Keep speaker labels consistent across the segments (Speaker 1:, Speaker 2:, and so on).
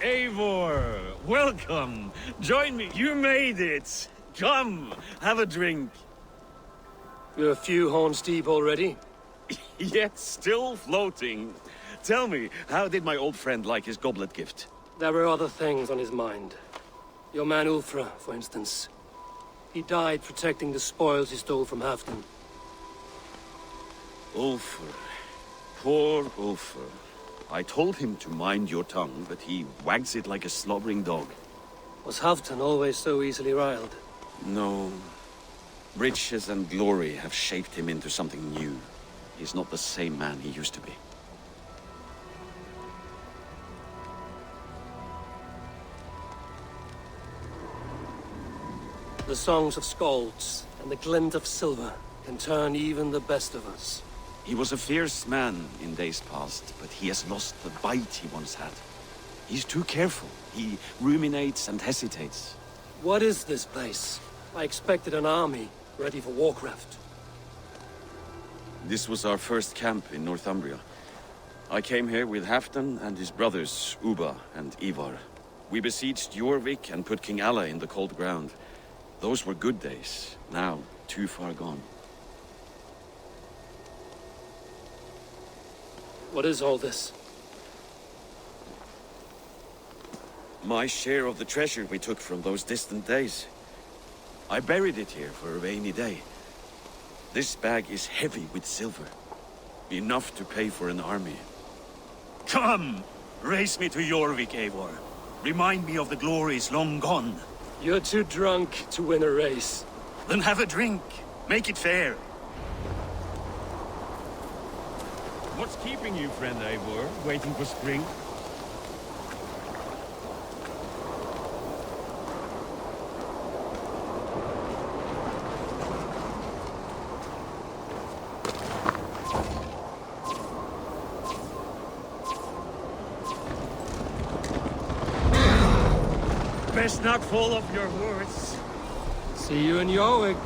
Speaker 1: Eivor, welcome. Join me. You made it. Come, have a drink.
Speaker 2: You're a few horns deep already?
Speaker 1: Yet still floating. Tell me, how did my old friend like his goblet gift?
Speaker 2: There were other things on his mind. Your man Ulfra, for instance. He died protecting the spoils he stole from Halfdan.
Speaker 1: Ulfr. Poor Ulfr. I told him to mind your tongue, but he wags it like a slobbering dog.
Speaker 2: Was Halfdan always so easily riled?
Speaker 1: No. Riches and glory have shaped him into something new. He's not the same man he used to be.
Speaker 2: The songs of skalds and the glint of silver can turn even the best of us.
Speaker 1: He was a fierce man in days past, but he has lost the bite he once had. He's too careful. He ruminates and hesitates.
Speaker 2: What is this place? I expected an army, ready for warcraft.
Speaker 1: This was our first camp in Northumbria. I came here with Halfdan and his brothers, Ubba and Ivar. We besieged Jorvik and put King Alla in the cold ground. Those were good days, now too far gone.
Speaker 2: What is all this?
Speaker 1: My share of the treasure we took from those distant days. I buried it here for a rainy day. This bag is heavy with silver. Enough to pay for an army. Come! Race me to Jorvik, Eivor. Remind me of the glories long gone.
Speaker 2: You're too drunk to win a race.
Speaker 1: Then have a drink. Make it fair. What's keeping you, friend Eivor? Waiting for spring? Best not fall off your horse.
Speaker 2: See you in Jorvik.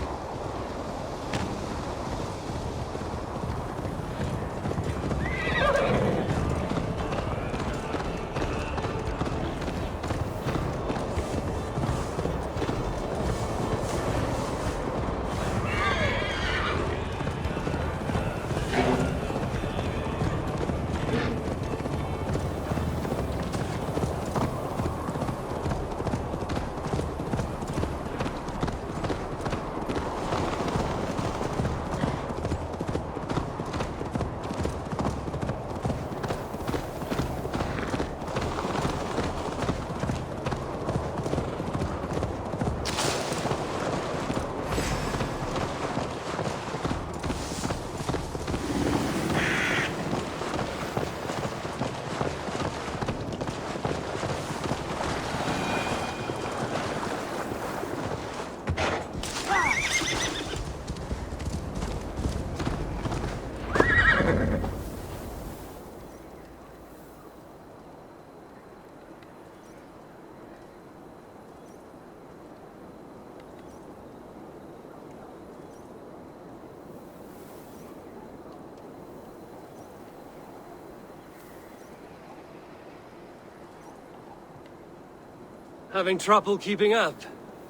Speaker 2: Having trouble keeping up?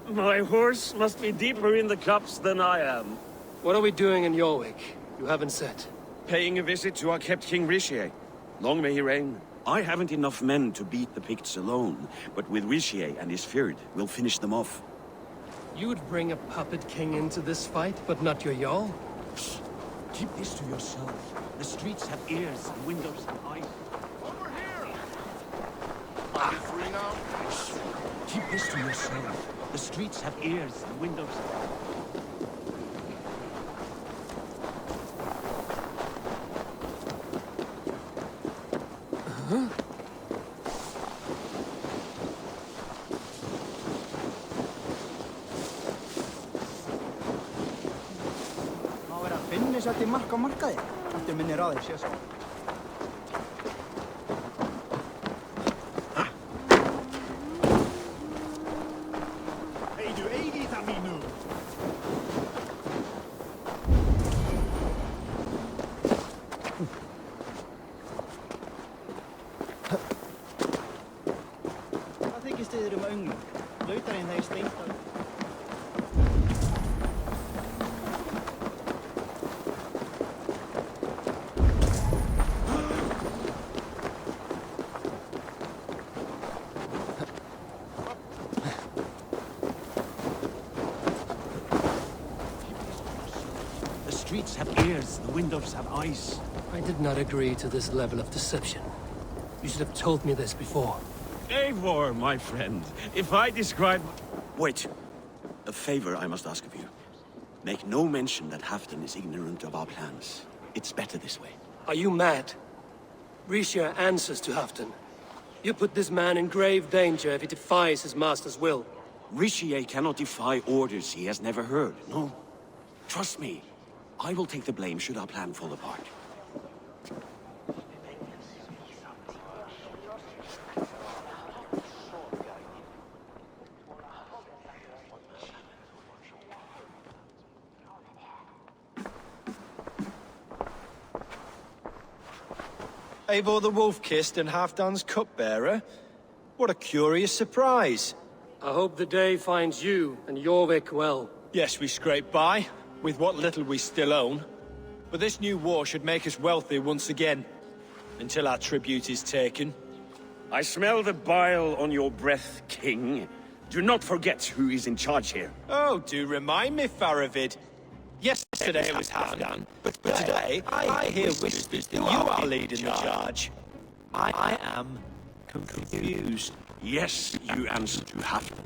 Speaker 1: My horse must be deeper in the cups than I am.
Speaker 2: What are we doing in Jorvik? You haven't said.
Speaker 1: Paying a visit to our kept King Rishi. Long may he reign. I haven't enough men to beat the Picts alone, but with Rishi and his Fyrd, we'll finish them off.
Speaker 2: You would bring a puppet king into this fight, but not your Jarl?
Speaker 1: Keep this to yourself. The streets have ears and windows have eyes.
Speaker 3: Over here! Are you free now?
Speaker 1: Keep this to yourself. The streets have ears and windows.
Speaker 4: Má vera að Binni setti mark á markaði. Eftir minni raðir sé svo. stiður önglum. Lautarinn þeir steinda.
Speaker 1: The streets have ears, the windows have eyes.
Speaker 2: I did not agree to this level of deception. You should have told me this before.
Speaker 1: Eivor, my friend, if I describe... Wait. A favor I must ask of you. Make no mention that Halfdan is ignorant of our plans. It's better this way.
Speaker 2: Are you mad? Risha answers to Halfdan. You put this man in grave danger if he defies his master's will.
Speaker 1: Rishi cannot defy orders he has never heard, no. Trust me. I will take the blame should our plan fall apart.
Speaker 5: Eivor the Wolf-Kissed and Halfdan's cupbearer? What a curious surprise.
Speaker 2: I hope the day finds you and Jorvik well.
Speaker 5: Yes, we scrape by, with what little we still own. But this new war should make us wealthy once again, until our tribute is taken.
Speaker 1: I smell the bile on your breath, King. Do not forget who is in charge here.
Speaker 5: Oh, do remind me, Faravid. Yesterday it was Halfdan, but today I hear whispers that you are leading the charge. I am confused.
Speaker 1: Yes, you answer to Halfdan.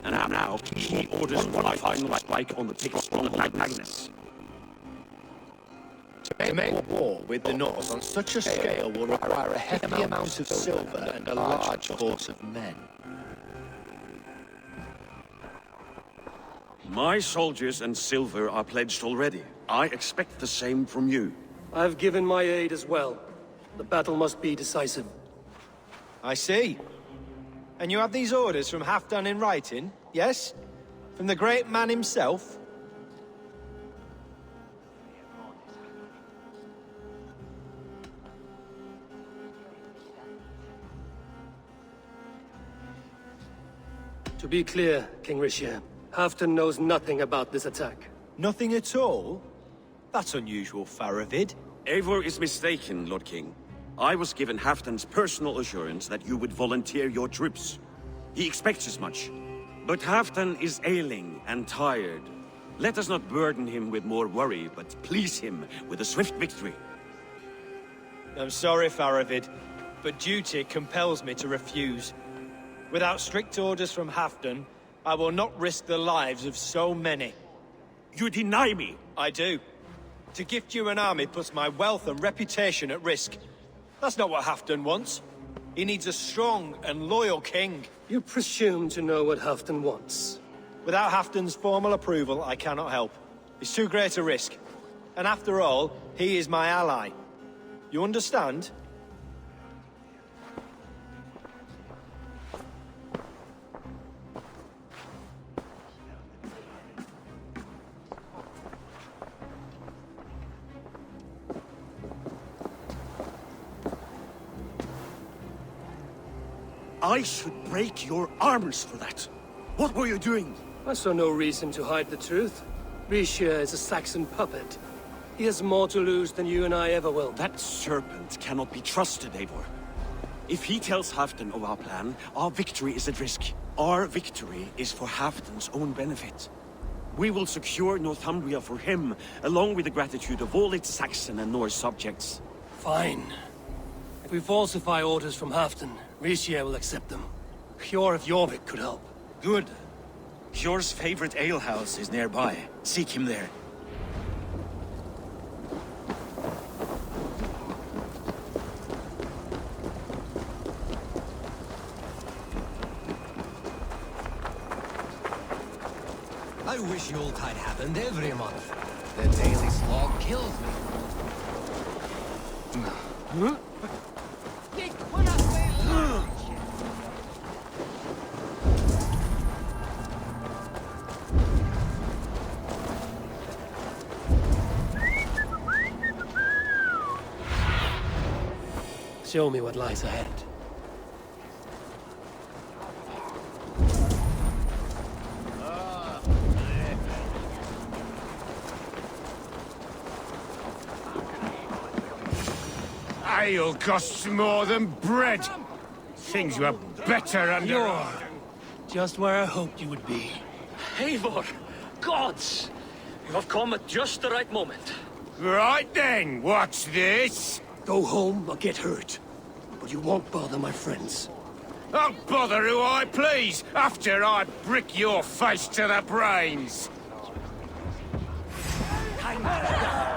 Speaker 1: And now he orders one final strike on the pig stronghold of Magnus.
Speaker 5: To make war with the Norse on such a scale will require a hefty amount of silver and a large force of men.
Speaker 1: My soldiers and silver are pledged already. I expect the same from you.
Speaker 2: I've given my aid as well. The battle must be decisive.
Speaker 5: I see. And you have these orders from Halfdan in writing, yes? From the great man himself?
Speaker 2: To be clear, King Risha, Halfdan knows nothing about this attack.
Speaker 5: Nothing at all? That's unusual, Faravid.
Speaker 1: Eivor is mistaken, Lord King. I was given Halfdan's personal assurance that you would volunteer your troops. He expects as much. But Halfdan is ailing and tired. Let us not burden him with more worry, but please him with a swift victory.
Speaker 5: I'm sorry, Faravid, but duty compels me to refuse. Without strict orders from Halfdan, I will not risk the lives of so many.
Speaker 1: You deny me!
Speaker 5: I do. To gift you an army puts my wealth and reputation at risk. That's not what Halfdan wants. He needs a strong and loyal king.
Speaker 2: You presume to know what Halfdan wants.
Speaker 5: Without Halfdan's formal approval, I cannot help. It's too great a risk. And after all, he is my ally. You understand?
Speaker 1: I should break your arms for that. What were you doing?
Speaker 2: I saw no reason to hide the truth. Risha is a Saxon puppet. He has more to lose than you and I ever will.
Speaker 1: That serpent cannot be trusted, Eivor. If he tells Halfdan of our plan, our victory is at risk. Our victory is for Halfdan's own benefit. We will secure Northumbria for him, along with the gratitude of all its Saxon and Norse subjects.
Speaker 2: Fine. If we falsify orders from Halfdan, Risha will accept them. Hjor of Jorvik could help.
Speaker 1: Good. Hjor's favorite alehouse is nearby. Seek him there.
Speaker 6: I wish Yuletide happened every month. The daily slog kills me.
Speaker 2: Show me what lies ahead.
Speaker 7: Ale costs more than bread. Things were better under...
Speaker 2: You're just where I hoped you would be.
Speaker 3: Eivor! Gods! You have come at just the right moment.
Speaker 7: Right then, what's this?
Speaker 2: Go home or get hurt. But you won't bother my friends.
Speaker 7: I'll bother who I please, after I brick your face to the brains. Come, Raiden.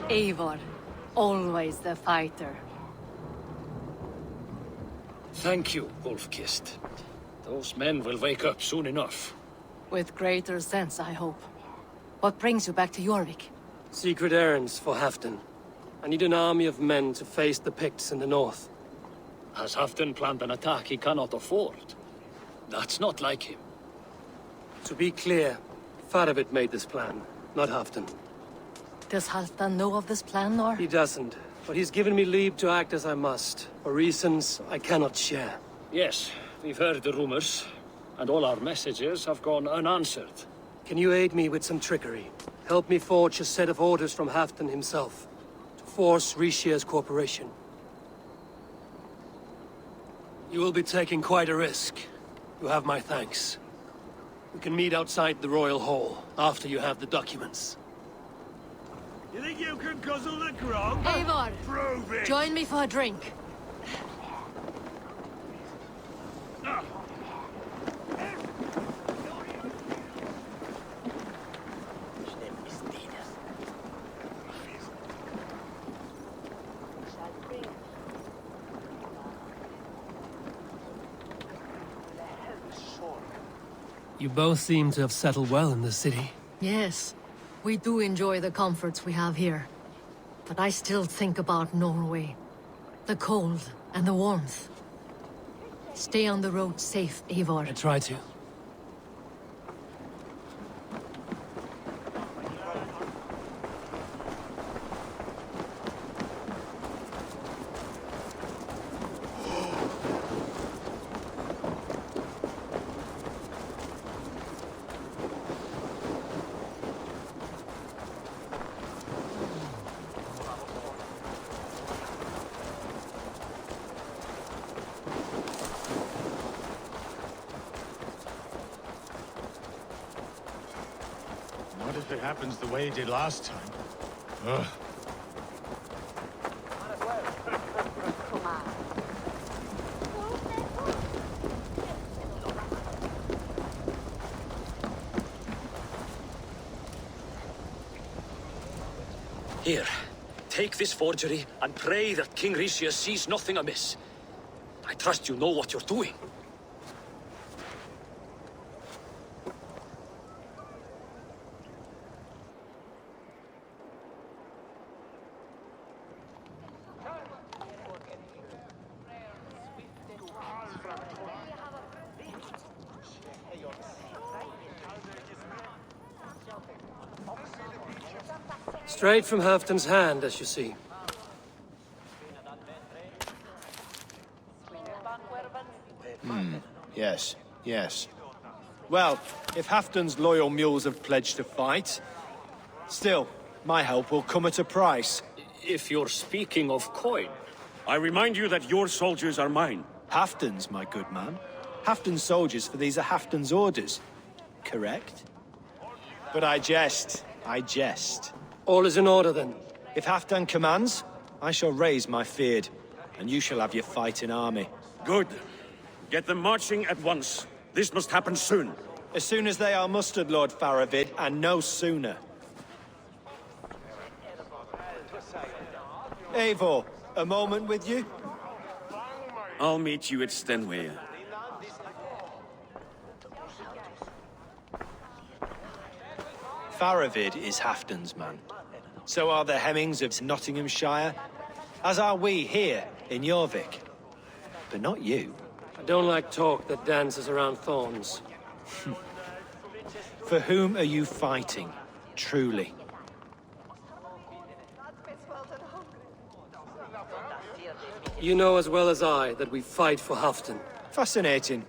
Speaker 8: Eivor, always the fighter.
Speaker 2: Thank you, Wolf-Kissed. Those men will wake up soon enough.
Speaker 8: With greater sense, I hope. What brings you back to Jorvik?
Speaker 2: Secret errands for Halfdan. I need an army of men to face the Picts in the north.
Speaker 3: Has Halfdan planned an attack he cannot afford? That's not like him.
Speaker 2: To be clear, Faravid made this plan, not Halfdan.
Speaker 8: Does Halfdan know of this plan, or?
Speaker 2: He doesn't, but he's given me leave to act as I must, for reasons I cannot share.
Speaker 3: Yes, we've heard the rumors, and all our messages have gone unanswered.
Speaker 2: Can you aid me with some trickery? Help me forge a set of orders from Halfdan himself, to force Rishia's cooperation. You will be taking quite a risk. You have my thanks. We can meet outside the Royal Hall, after you have the documents.
Speaker 7: You think you can guzzle the grog?
Speaker 8: Eivor,
Speaker 7: Prove it!
Speaker 8: join me for a drink.
Speaker 2: You both seem to have settled well in the city.
Speaker 8: Yes, we do enjoy the comforts we have here. But I still think about Norway. The cold and the warmth. Stay on the road safe, Eivor.
Speaker 2: I try to.
Speaker 7: What if it happens the way it did last time? Ugh.
Speaker 3: Here, take this forgery and pray that King Rishia sees nothing amiss. I trust you know what you're doing.
Speaker 2: Straight from Halfdan's hand, as you see.
Speaker 5: Yes, yes. Well, if Halfdan's loyal mules have pledged to fight, still, my help will come at a price.
Speaker 3: If you're speaking of coin,
Speaker 1: I remind you that your soldiers are mine.
Speaker 5: Halfdan's, my good man. Halfdan's soldiers, for these are Halfdan's orders. Correct? But I jest. I jest.
Speaker 2: All is in order, then.
Speaker 5: If Halfdan commands, I shall raise my feared, and you shall have your fighting army.
Speaker 1: Good. Get them marching at once. This must happen soon.
Speaker 5: As soon as they are mustered, Lord Faravid, and no sooner. Eivor, a moment with you?
Speaker 1: I'll meet you at Stenway.
Speaker 5: Faravid is Halfdan's man. So are the Hemmings of Nottinghamshire, as are we here in Jorvik. But not you.
Speaker 2: I don't like talk that dances around thorns.
Speaker 5: For whom are you fighting, truly?
Speaker 2: You know as well as I that we fight for Halfdan.
Speaker 5: Fascinating.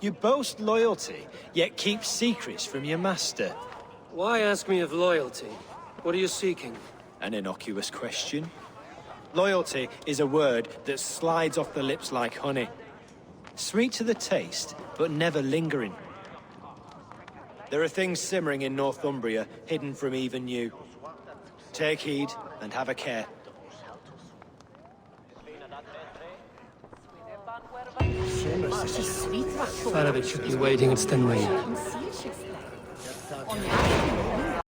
Speaker 5: You boast loyalty, yet keep secrets from your master.
Speaker 2: Why ask me of loyalty? What are you seeking?
Speaker 5: An innocuous question. Loyalty is a word that slides off the lips like honey. Sweet to the taste, but never lingering. There are things simmering in Northumbria, hidden from even you. Take heed, and have a care.
Speaker 2: Faravid should be waiting at Stenway.